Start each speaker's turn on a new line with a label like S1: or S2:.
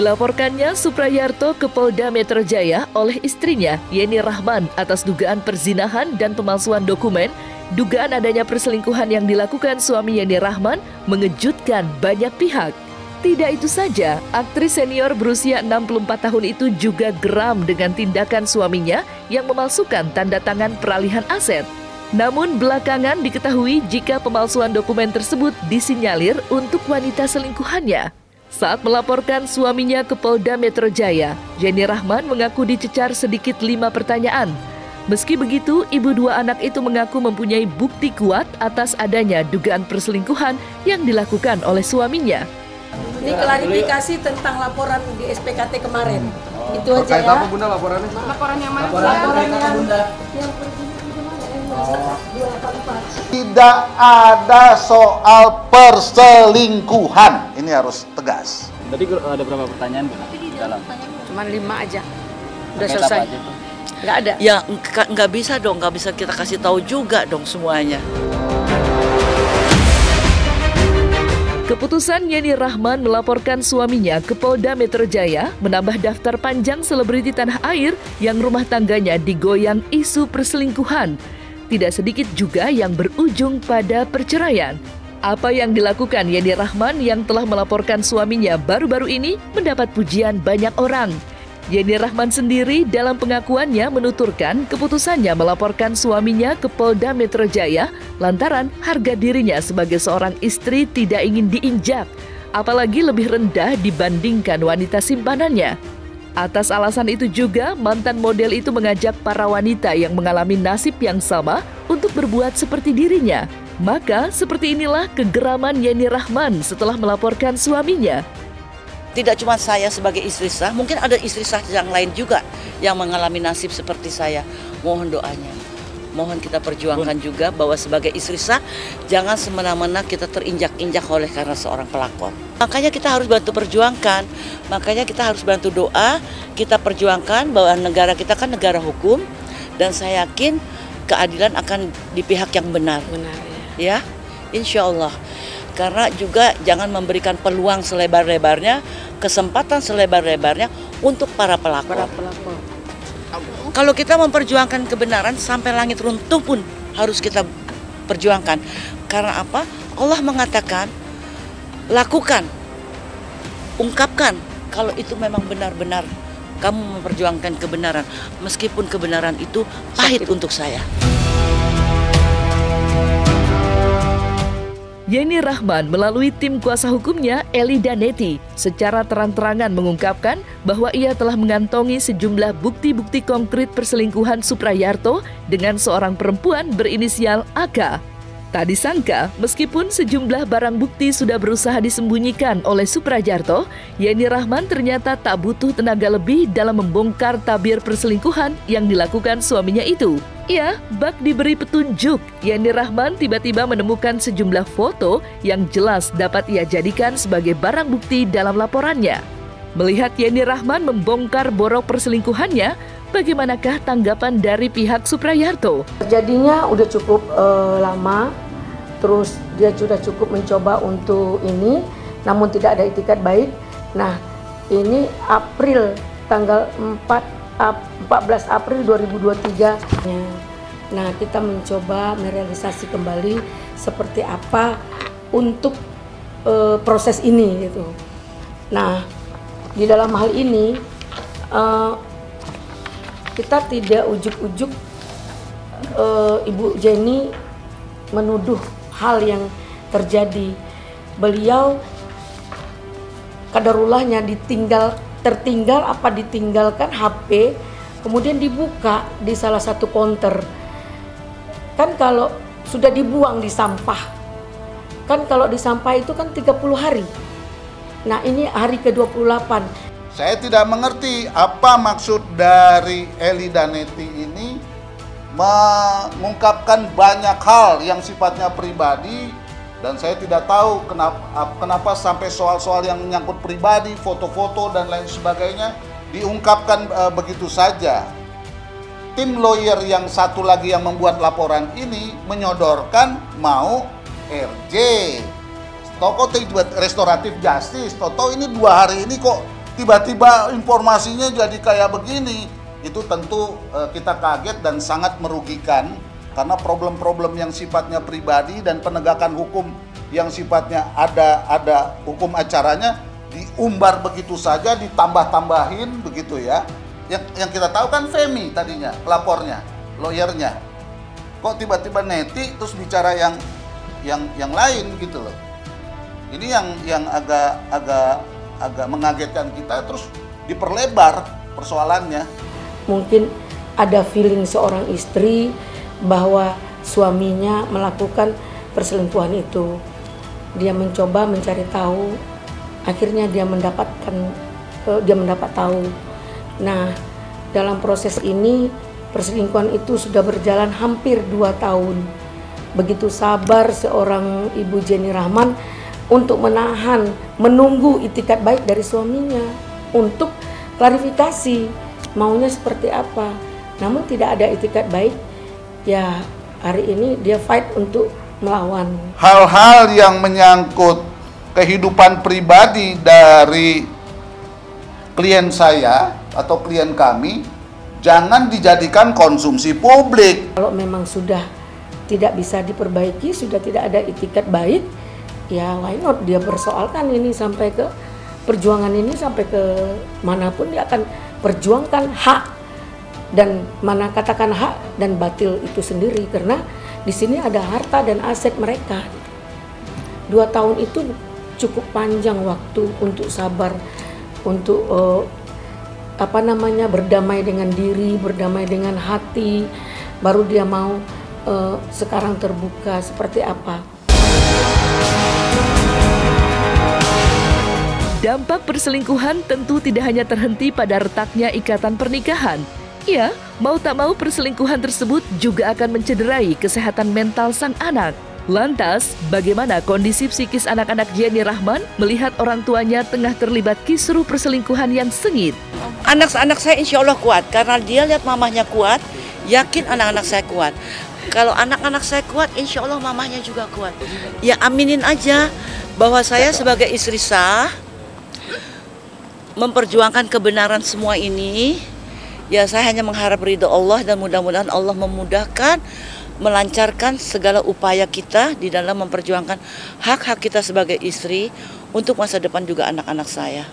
S1: Dilaporkannya Suprayarto ke Polda Metro Jaya oleh istrinya, Yeni Rahman, atas dugaan perzinahan dan pemalsuan dokumen. Dugaan adanya perselingkuhan yang dilakukan suami Yeni Rahman mengejutkan banyak pihak. Tidak itu saja, aktris senior berusia 64 tahun itu juga geram dengan tindakan suaminya yang memalsukan tanda tangan peralihan aset. Namun belakangan diketahui jika pemalsuan dokumen tersebut disinyalir untuk wanita selingkuhannya. Saat melaporkan suaminya ke Polda Metro Jaya, Yeni Rahman mengaku dicecar sedikit 5 pertanyaan. Meski begitu, ibu 2 anak itu mengaku mempunyai bukti kuat atas adanya dugaan perselingkuhan yang dilakukan oleh suaminya.
S2: Ini klarifikasi tentang laporan di SPKT kemarin. Itu aja ya.
S3: Apa Bunda laporannya?
S2: Laporan yang mana? Laporan yang
S4: Tidak ada soal perselingkuhan. Ini harus tegas.
S3: Tadi ada berapa pertanyaan Bunda?
S2: Cuma 5 aja. Udah selesai. Nggak ada.
S5: Ya nggak bisa dong, nggak bisa kita kasih tahu juga dong semuanya.
S1: Keputusan Yeni Rahman melaporkan suaminya ke Polda Metro Jaya menambah daftar panjang selebriti tanah air yang rumah tangganya digoyang isu perselingkuhan. Tidak sedikit juga yang berujung pada perceraian. Apa yang dilakukan Yeni Rahman yang telah melaporkan suaminya baru-baru ini mendapat pujian banyak orang. Yeni Rahman sendiri dalam pengakuannya menuturkan keputusannya melaporkan suaminya ke Polda Metro Jaya lantaran harga dirinya sebagai seorang istri tidak ingin diinjak, apalagi lebih rendah dibandingkan wanita simpanannya. Atas alasan itu juga, mantan model itu mengajak para wanita yang mengalami nasib yang sama untuk berbuat seperti dirinya. Maka, seperti inilah kegeraman Yeni Rahman setelah melaporkan suaminya.
S5: Tidak cuma saya sebagai istri sah, mungkin ada istri sah yang lain juga yang mengalami nasib seperti saya. Mohon doanya. Mohon kita perjuangkan juga bahwa sebagai istri sah, jangan semena-mena kita terinjak-injak oleh karena seorang pelakor. Makanya kita harus bantu perjuangkan, makanya kita harus bantu doa, kita perjuangkan bahwa negara kita kan negara hukum, dan saya yakin keadilan akan di pihak yang benar. Ya, insya Allah. Karena juga jangan memberikan peluang selebar-lebarnya, kesempatan selebar-lebarnya untuk para pelakor. Kalau kita memperjuangkan kebenaran sampai langit runtuh pun harus kita perjuangkan. Karena apa? Allah mengatakan, lakukan, ungkapkan kalau itu memang benar-benar kamu memperjuangkan kebenaran. Meskipun kebenaran itu pahit untuk saya.
S1: Yeni Rahman melalui tim kuasa hukumnya Eli Daneti secara terang-terangan mengungkapkan bahwa ia telah mengantongi sejumlah bukti-bukti konkret perselingkuhan Suprayarto dengan seorang perempuan berinisial AK. Tak disangka, meskipun sejumlah barang bukti sudah berusaha disembunyikan oleh Suprayarto, Yeni Rahman ternyata tak butuh tenaga lebih dalam membongkar tabir perselingkuhan yang dilakukan suaminya itu. Ya, bak diberi petunjuk, Yeni Rahman tiba-tiba menemukan sejumlah foto yang jelas dapat ia jadikan sebagai barang bukti dalam laporannya. Melihat Yeni Rahman membongkar borok perselingkuhannya, bagaimanakah tanggapan dari pihak Suprayarto?
S2: Terjadinya udah cukup lama, terus dia sudah cukup mencoba untuk ini, namun tidak ada itikat baik. Nah, ini April, tanggal 14 April 2023. Nah, kita mencoba merealisasi kembali seperti apa untuk proses ini gitu. Nah, di dalam hal ini kita tidak ujuk-ujuk Ibu Jenny menuduh hal yang terjadi. Beliau kadarullahnya tertinggal apa ditinggalkan HP, kemudian dibuka di salah satu konter. Kan kalau sudah dibuang di sampah, kan kalau di sampah itu kan 30 hari. Nah, ini hari ke-28.
S4: Saya tidak mengerti apa maksud dari Eli Daneti ini mengungkapkan banyak hal yang sifatnya pribadi, dan saya tidak tahu kenapa sampai soal-soal yang menyangkut pribadi, foto-foto dan lain sebagainya diungkapkan begitu saja. Tim lawyer yang satu lagi yang membuat laporan ini menyodorkan mau RJ, toko restoratif justice. Toto ini 2 hari ini kok tiba-tiba informasinya jadi kayak begini. Itu tentu kita kaget dan sangat merugikan, karena problem-problem yang sifatnya pribadi dan penegakan hukum yang sifatnya ada hukum acaranya diumbar begitu saja, ditambah-tambahin begitu ya. Yang kita tahu kan Femi tadinya pelapornya, lawyernya. Kok tiba-tiba Neti terus bicara yang lain gitu loh. Ini yang agak mengagetkan kita, terus diperlebar persoalannya.
S2: Mungkin ada feeling seorang istri bahwa suaminya melakukan perselingkuhan itu. Dia mencoba mencari tahu, akhirnya dia mendapat tahu. Nah, dalam proses ini perselingkuhan itu sudah berjalan hampir 2 tahun. Begitu sabar seorang Ibu Jenny Rahman untuk menahan, menunggu itikat baik dari suaminya untuk klarifikasi maunya seperti apa. Namun tidak ada itikat baik. Ya, hari ini dia fight untuk melawan.
S4: Hal-hal yang menyangkut kehidupan pribadi dari klien saya atau klien kami jangan dijadikan konsumsi publik.
S2: Kalau memang sudah tidak bisa diperbaiki, sudah tidak ada itikat baik, ya why not dia persoalkan ini sampai ke perjuangan ini, sampai ke manapun dia akan perjuangkan hak, dan mana katakan hak dan batil itu sendiri, karena di sini ada harta dan aset mereka. 2 tahun itu cukup panjang waktu untuk sabar, untuk berdamai dengan diri, berdamai dengan hati, baru dia mau sekarang terbuka seperti apa.
S1: Dampak perselingkuhan tentu tidak hanya terhenti pada retaknya ikatan pernikahan. Ya, mau tak mau perselingkuhan tersebut juga akan mencederai kesehatan mental sang anak. Lantas, bagaimana kondisi psikis anak-anak Jenny Rahman melihat orang tuanya tengah terlibat kisruh perselingkuhan yang sengit?
S5: Anak-anak saya insya Allah kuat, karena dia lihat mamahnya kuat, yakin anak-anak saya kuat. Kalau anak-anak saya kuat, insya Allah mamahnya juga kuat. Ya aminin aja bahwa saya sebagai istri sah memperjuangkan kebenaran semua ini. Ya saya hanya mengharap ridho Allah, dan mudah-mudahan Allah memudahkan, melancarkan segala upaya kita di dalam memperjuangkan hak-hak kita sebagai istri untuk masa depan juga anak-anak saya.